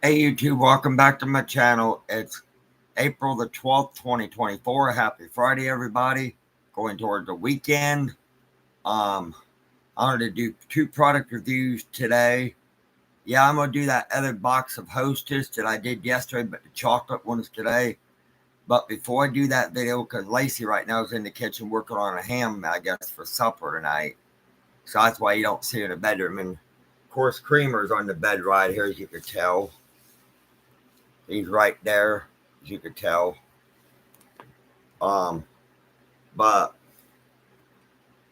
Hey YouTube, welcome back to my channel. It's April the 12th, 2024. Happy Friday, everybody. Going towards the weekend. I'm going to do two product reviews today. Yeah, I'm going to do that other box of Hostess that I did yesterday, but the chocolate one is today. But before I do that video, because Lacey right now is in the kitchen working on a ham, I guess, for supper tonight. So that's why you don't see her in the bedroom. And of course, Creamer's on the bed right here, as you can tell. He's right there, as you could tell. Um, but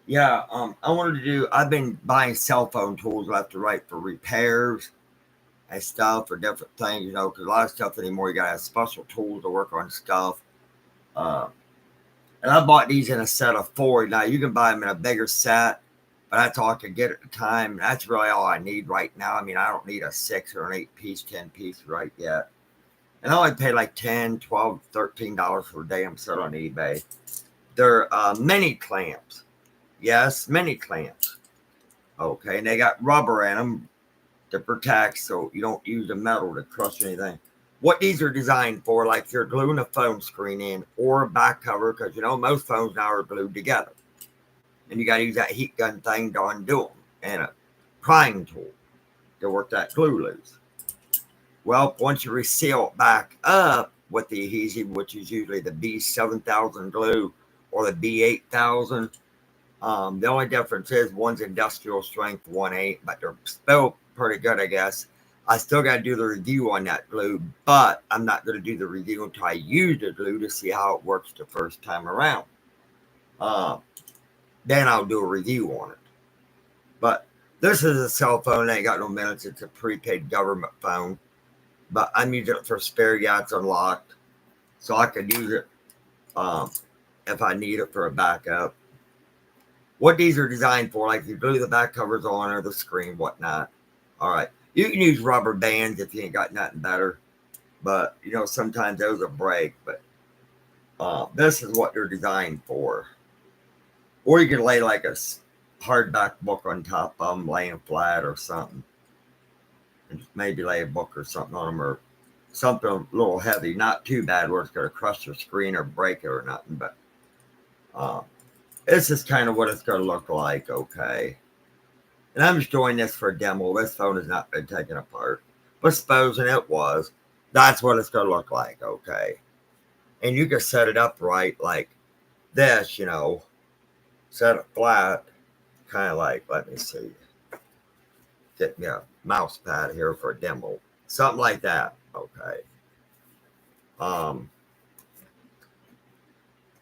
yeah, I wanted to do. I've been buying cell phone tools left and right for repairs and stuff for different things, because a lot of stuff anymore you gotta have special tools to work on stuff. Uh, and I bought these in a set of four. Now you can buy them in a bigger set, but that's all I could get at the time. That's really all I need right now. I mean, I don't need a 6 or an 8-piece, 10-piece right yet. And I only paid like $10, $12, $13 for a damn set on eBay. They're mini clamps. Yes, mini clamps. Okay, and they got rubber in them to protect so you don't use the metal to crush anything. What these are designed for, like if you're gluing a phone screen in or a back cover, because most phones now are glued together. And you got to use that heat gun thing to undo them and a prying tool to work that glue loose. Well, once you reseal it back up with the adhesive, which is usually the B7000 glue or the B8000, the only difference is one's industrial strength, one ain't, but they're still pretty good, I guess. I still got to do the review on that glue, but I'm not going to do the review until I use the glue to see how it works the first time around. Then I'll do a review on it. But this is a cell phone. I ain't got no minutes. It's a prepaid government phone. But I'm using it for spare. Yeah, it's unlocked. So I can use it if I need it for a backup. What these are designed for, like if you glue the back covers on or the screen, whatnot. All right. You can use rubber bands if you ain't got nothing better. But, sometimes those will break. But this is what they're designed for. Or you can lay like a hardback book on top of them, laying flat or something. And maybe lay a book or something on them, or something a little heavy, not too bad where it's going to crush your screen or break it or nothing. But this is kind of what it's going to look like, okay? And I'm just doing this for a demo. This phone has not been taken apart. But supposing it was, that's what it's going to look like, okay? And you can set it up right like this, set it flat, kind of like, let me see. Get me a mouse pad here for a demo. Something like that, okay?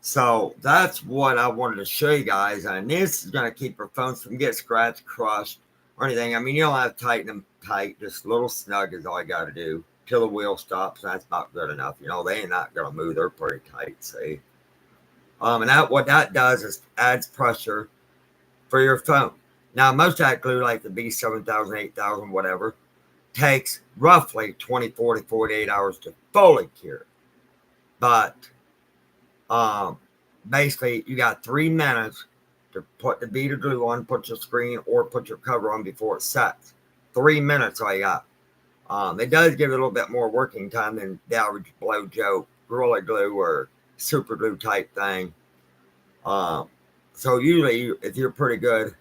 So that's what I wanted to show you guys. And this is going to keep your phones from getting scratched, crushed, or anything. I mean, you don't have to tighten them tight. Just a little snug is all you got to do till the wheel stops. That's not good enough. They ain't not going to move. They're pretty tight, see? And what that does is adds pressure for your phone. Now, most of that glue, like the B7000, 8000, whatever, takes roughly 24 to 48 hours to fully cure. But basically, you got 3 minutes to put the bead of glue on, put your screen, or put your cover on before it sets. 3 minutes all you got. It does give it a little bit more working time than the average blow joke, Gorilla Glue, or super glue type thing. So usually, if you're pretty good,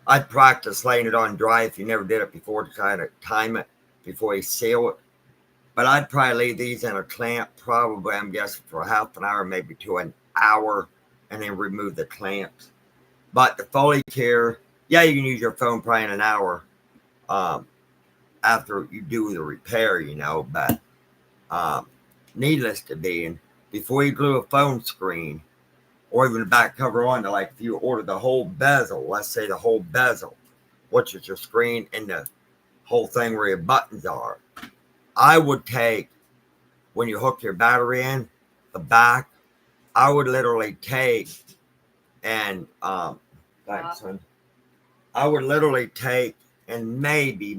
I'd practice laying it on dry if you never did it before to try to time it before you seal it. But I'd probably leave these in a clamp, probably, I'm guessing, for half an hour, maybe to an hour, and then remove the clamps. But the Foley Care, yeah, you can use your phone probably in an hour after you do the repair, but needless to be, before you glue a phone screen, or even the back cover on, like if you order the whole bezel, let's say the whole bezel, which is your screen and the whole thing where your buttons are, I would take, when you hook your battery in, the back, I would literally take and, thanks, son. I would literally take and maybe,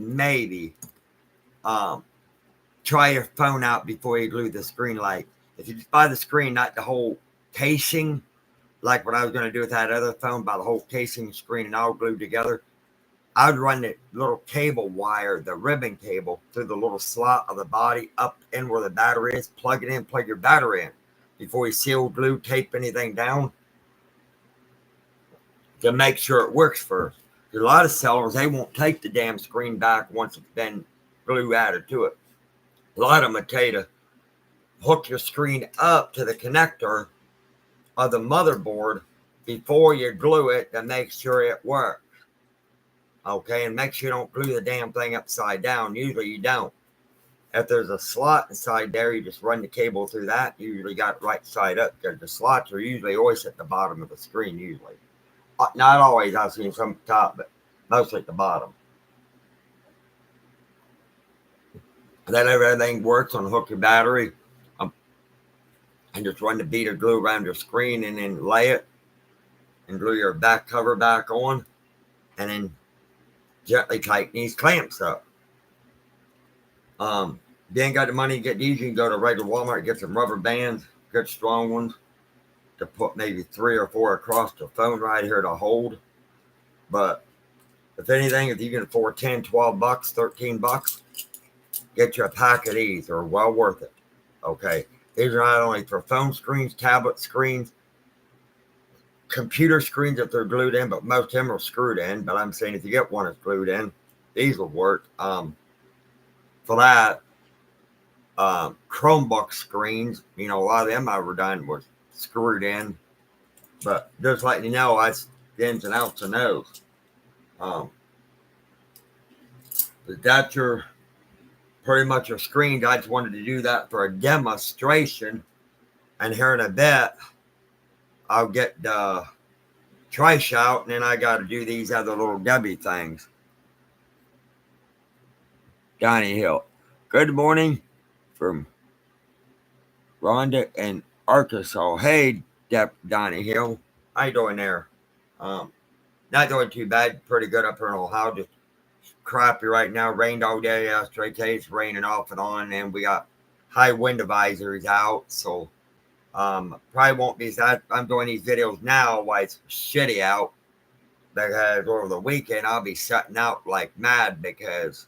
try your phone out before you glue the screen. Like, if you just buy the screen, not the whole casing, like what I was going to do with that other phone, buy the whole casing, screen, and all glued together, I'd run the little cable wire, the ribbon cable, through the little slot of the body up in where the battery is. Plug it in, plug your battery in before you seal, glue, tape anything down to make sure it works first. A lot of sellers, they won't take the damn screen back once it's been glue added to it. A lot of them will tell you to hook your screen up to the connector of the motherboard before you glue it to make sure it works. Okay, and make sure you don't glue the damn thing upside down. Usually you don't. If there's a slot inside there, you just run the cable through that. You usually got it right side up because the slots are usually always at the bottom of the screen, usually. Not always, I've seen some at the top, but mostly at the bottom. And then everything works on hook your battery and just run the bead of glue around your screen and then lay it and glue your back cover back on and then gently tighten these clamps up. If you ain't got the money to get these, you can go to regular Walmart, get some rubber bands, good strong ones, to put maybe 3 or 4 across the phone right here to hold. But if anything, if you can afford 10, 12 bucks, 13 bucks, get you a pack of these. They're well worth it. Okay. These are not only for phone screens, tablet screens, computer screens if they're glued in, but most of them are screwed in. But I'm saying if you get one that's glued in, these will work. For that, Chromebook screens, a lot of them I were done was screwed in. But just letting you know, that's the ins and outs of those. But that's pretty much your screen. I just wanted to do that for a demonstration. And here in a bit, I'll get the trash out, and then I got to do these other little Debbie things. Donnie Hill. Good morning from Rhonda and Arkansas. Hey, Donnie Hill. How you doing there? Not doing too bad. Pretty good up here in Ohio. Just crappy right now. Rained all day yesterday. It's raining off and on, and we got high wind advisories out. So probably won't be. I'm doing these videos now while it's shitty out, because over the weekend I'll be shutting out like mad because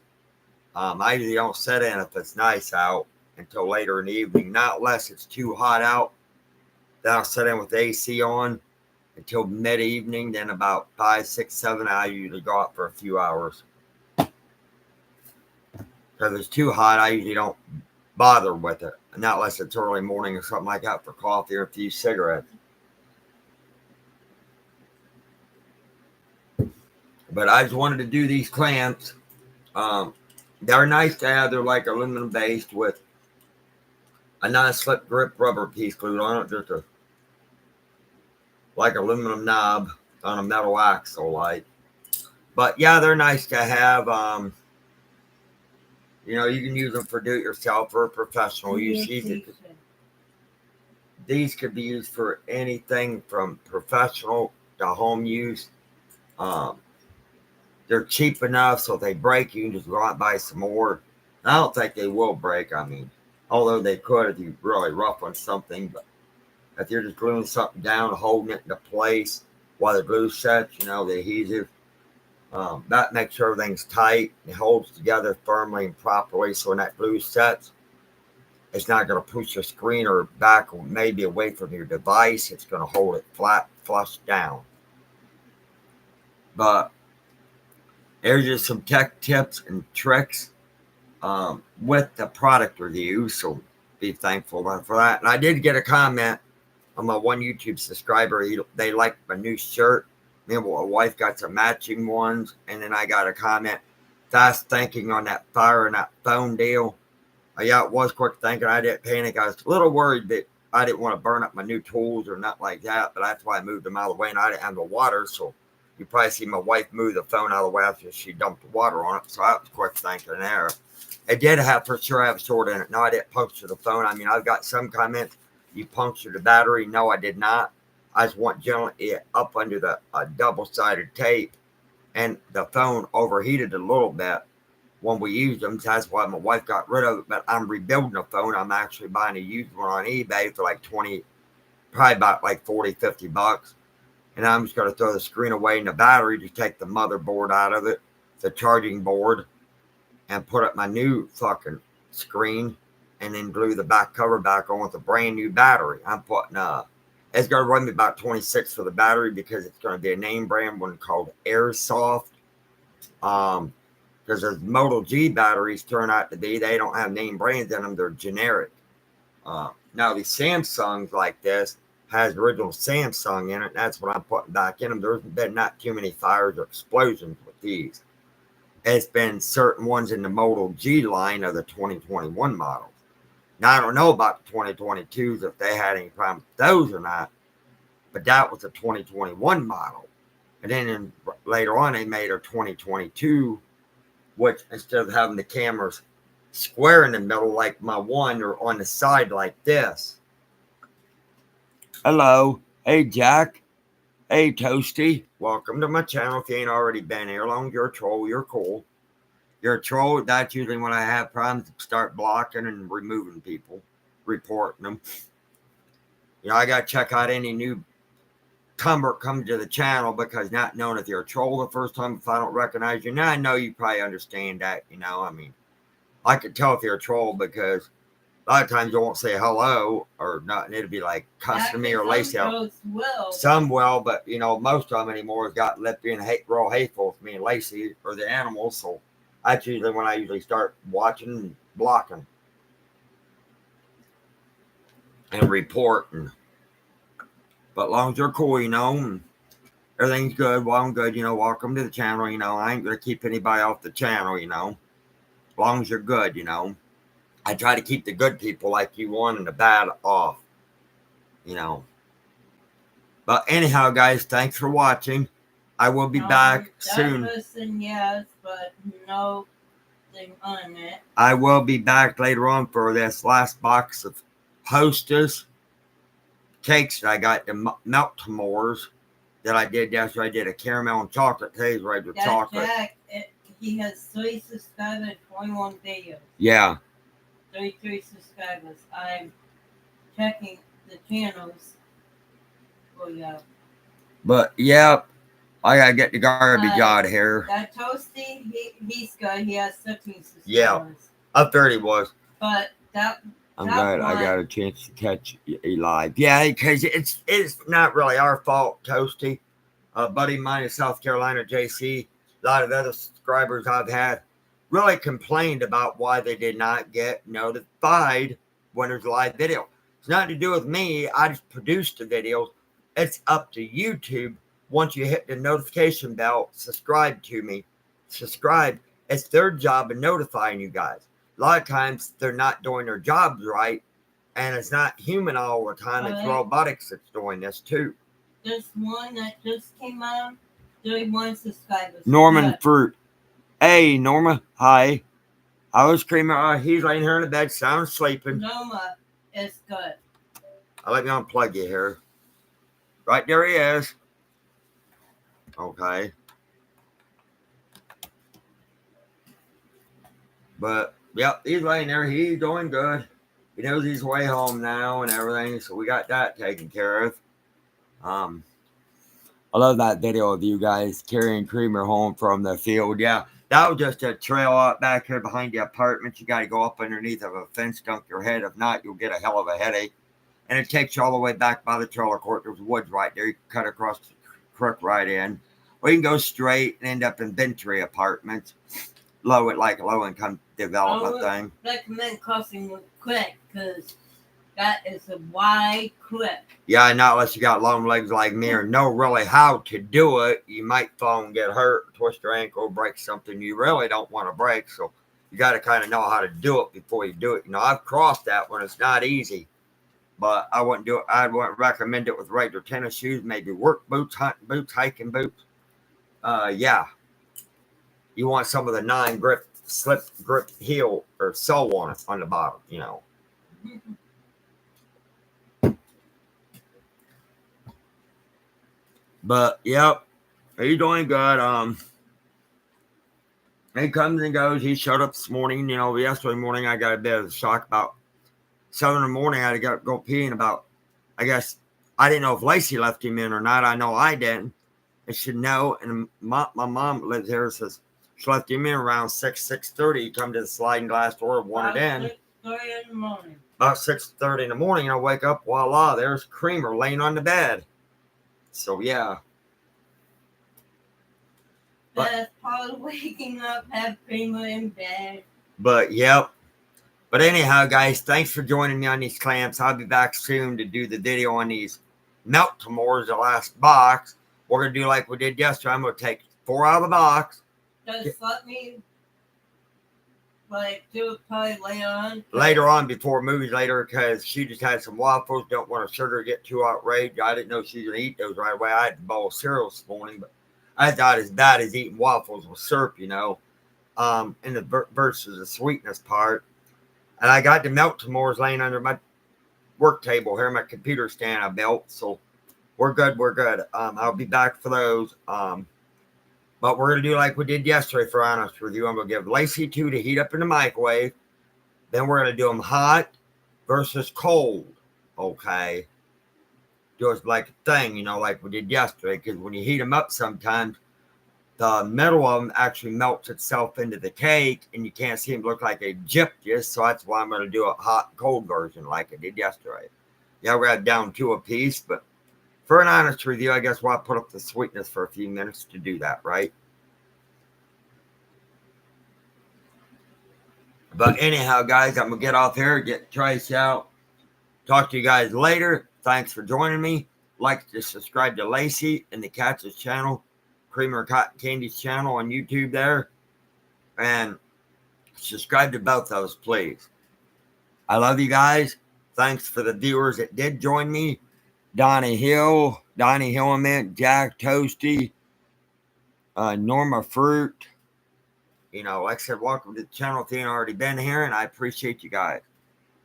I usually don't set in if it's nice out until later in the evening. Not unless it's too hot out. Then I'll set in with the AC on until mid-evening. Then about 5, 6, 7, I usually go out for a few hours. Because if it's too hot, I usually don't bother with it. Not unless it's early morning or something like that for coffee or a few cigarettes. But I just wanted to do these clamps. They're nice to have. They're like aluminum based with a non-slip grip rubber piece glued on it. Just like aluminum knob on a metal axle like. But yeah, they're nice to have. You can use them for do-it-yourself or professional use. These could be used for anything from professional to home use. They're cheap enough so if they break, you can just go out and buy some more. I don't think they will break. Although they could if you really rough on something. But if you're just gluing something down, holding it into place while the glue sets, the adhesive, that makes sure everything's tight and holds together firmly and properly. So when that glue sets, it's not going to push your screen or back or maybe away from your device. It's going to hold it flat, flush down. But there's just some tech tips and tricks with the product review. So be thankful for that. And I did get a comment on my one YouTube subscriber. They liked my new shirt. Me and my wife got some matching ones. And then I got a comment. Fast thinking on that fire and that phone deal. Yeah, it was quick thinking. I didn't panic. I was a little worried that I didn't want to burn up my new tools or nothing like that. But that's why I moved them out of the way. And I didn't have the water. So you probably see my wife move the phone out of the way after she dumped the water on it. So that was quick thinking there. It did have, for sure, have a sword in it. No, I didn't puncture the phone. I've got some comments. You punctured the battery. No, I did not. I just went gently up under the double-sided tape. And the phone overheated a little bit when we used them. So that's why my wife got rid of it. But I'm rebuilding the phone. I'm actually buying a used one on eBay for like probably about like 40, 50 bucks. And I'm just going to throw the screen away and the battery to take the motherboard out of it. the charging board and put up my new fucking screen and then glue the back cover back on with a brand new battery. I'm putting it's gonna run me about 26 for the battery because it's gonna be a name brand one called Airsoft. Because as Model G batteries turn out to be, they don't have name brands in them, they're generic. Now these Samsungs like this has original Samsung in it. That's what I'm putting back in them. There's been not too many fires or explosions with these. It's been certain ones in the Model G line of the 2021 models. Now I don't know about the 2022s if they had any problems with those or not, but that was a 2021 model. And then later on they made a 2022, which instead of having the cameras square in the middle like my one or on the side like this. Hello. Hey, Jack. Hey, Toasty. Welcome to my channel. If you ain't already been here long, you're a troll. You're cool. You're a troll. That's usually when I have problems, start blocking and removing people, reporting them. You know, I got to check out any new convert coming to the channel because not knowing if you're a troll the first time, if I don't recognize you. Now I know you probably understand that, you know. I mean, I could tell if you're a troll because a lot of times you won't say hello or not, and it'll be like cussing me or Lacey. Some will, but you know, most of them anymore has got left being real hateful with me and Lacey or the animals. So that's usually when I usually start watching and blocking and reporting. But as long as you're cool, you know, and everything's good, well, I'm good, you know, welcome to the channel, you know, I ain't going to keep anybody off the channel, you know, as long as you're good, you know. I try to keep the good people like you want and the bad off, you know. But anyhow, guys, thanks for watching. I will be back soon. Person, yes, but no thing on it. I will be back later on for this last box of Hostess cakes that I got, the melt t'mores that I did yesterday. I did a caramel and chocolate taste right with chocolate. Jack, he has 3 subscribers, 21 videos. Yeah. 33 subscribers. I'm checking the channels for you. But yep, I gotta get the garbage out of here. That Toasty, he's good. He has 13 subscribers. Yeah, up there he was. But that. I'm glad I got a chance to catch you live. Yeah, because it's not really our fault, Toasty. A buddy of mine in South Carolina, JC, a lot of other subscribers I've had really complained about why they did not get notified when there's a live video. It's nothing to do with me. I just produced the videos. It's up to YouTube. Once you hit the notification bell, subscribe to me. Subscribe. It's their job of notifying you guys. A lot of times they're not doing their jobs right, and it's not human all the time. It's robotics that's doing this too. There's one that just came out. 31 subscribers. Norman Fruit. Hey, Norma. Hi. I was screaming. He's laying here in the bed, sound sleeping. Norma is good. I'll let me unplug you here. Right there he is. Okay. But, yep, he's laying there. He's doing good. He knows he's way home now and everything, so we got that taken care of. I love that video of you guys carrying Creamer home from the field. Yeah, that was just a trail out back here behind the apartment. You got to go up underneath of a fence, dunk your head. If not, you'll get a hell of a headache. And it takes you all the way back by the trailer court. There's woods right there. You can cut across the creek right in. Or you can go straight and end up in Ventry Apartments. Low income development thing. Recommend crossing the creek because that is a wide creek. Yeah, not unless you got long legs like me or know really how to do it. You might fall and get hurt, twist your ankle, break something you really don't want to break. So you got to kind of know how to do it before you do it. You know, I've crossed that one. It's not easy, but I wouldn't do it. I wouldn't recommend it with regular tennis shoes, maybe work boots, hunting boots, hiking boots. Yeah. You want some of the non-grip, slip grip heel or sole on it on the bottom, you know. But yep, he's doing good. He comes and goes. He showed up this morning. You know, yesterday morning I got a bit of a shock about 7 in the morning. I had to go pee in about, I guess, I didn't know if Lacey left him in or not. I know I didn't. I should know. And my mom lives here, says, She left him in around 6:30. He come to the sliding glass door, wanted in. 6:30 in the morning. About 6:30 in the morning, I wake up, voila, there's Creamer laying on the bed. So yeah. But- That's part of waking up, have Creamer in bed. But yep. But anyhow, guys, thanks for joining me on these clamps. I'll be back soon to do the video on these Melt-T-Mores, the last box. We're going to do like we did yesterday. I'm going to take 4 out of the box. Just let me do it probably later on. Later on, before movies later, because she just had some waffles. Don't want her sugar to get too outraged. I didn't know she was going to eat those right away. I had a bowl of cereal this morning, but I thought as bad as eating waffles with syrup, in the versus the sweetness part. And I got the Melt-T-Mores laying under my work table here, my computer stand I built. So we're good. We're good. I'll be back for those. But we're going to do like we did yesterday, for honest with you. I'm going to give Lacey 2 to heat up in the microwave. Then we're going to do them hot versus cold. Okay. Do it like a thing, like we did yesterday. Because when you heat them up sometimes, the metal of them actually melts itself into the cake. And you can't see them look like they gypped you. So that's why I'm going to do a hot and cold version like I did yesterday. Yeah, we're at down 2 apiece. But for an honest review, I guess we'll put up the sweetness for a few minutes to do that, right? But anyhow, guys, I'm going to get off here, get Trace out. Talk to you guys later. Thanks for joining me. Like to subscribe to Lacey and the Catches channel, Creamer Cotton Candy's channel on YouTube there. And subscribe to both those, please. I love you guys. Thanks for the viewers that did join me. Donnie Hill, Jack Toasty, Norma Fruit. Like I said, welcome to the channel if you ain't already been here, and I appreciate you guys.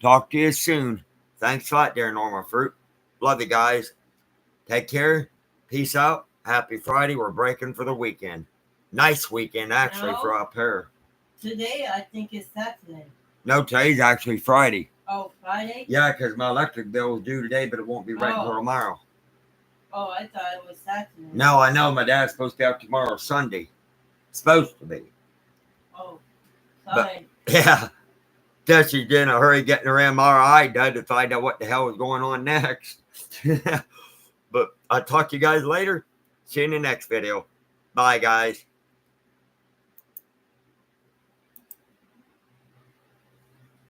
Talk to you soon. Thanks a lot there, Norma Fruit. Love you guys. Take care. Peace out. Happy Friday. We're breaking for the weekend. Nice weekend, actually, for up here. Today, I think it's Saturday. No, today's actually Friday. Oh, Friday? Yeah, because my electric bill is due today, but it won't be right until tomorrow. Oh, I thought it was Saturday. No, I know. My dad's supposed to be out tomorrow, Sunday. Supposed to be. Oh, sorry. But, yeah. Jesse's in a hurry getting her MRI done to find out what the hell is going on next. But I'll talk to you guys later. See you in the next video. Bye, guys.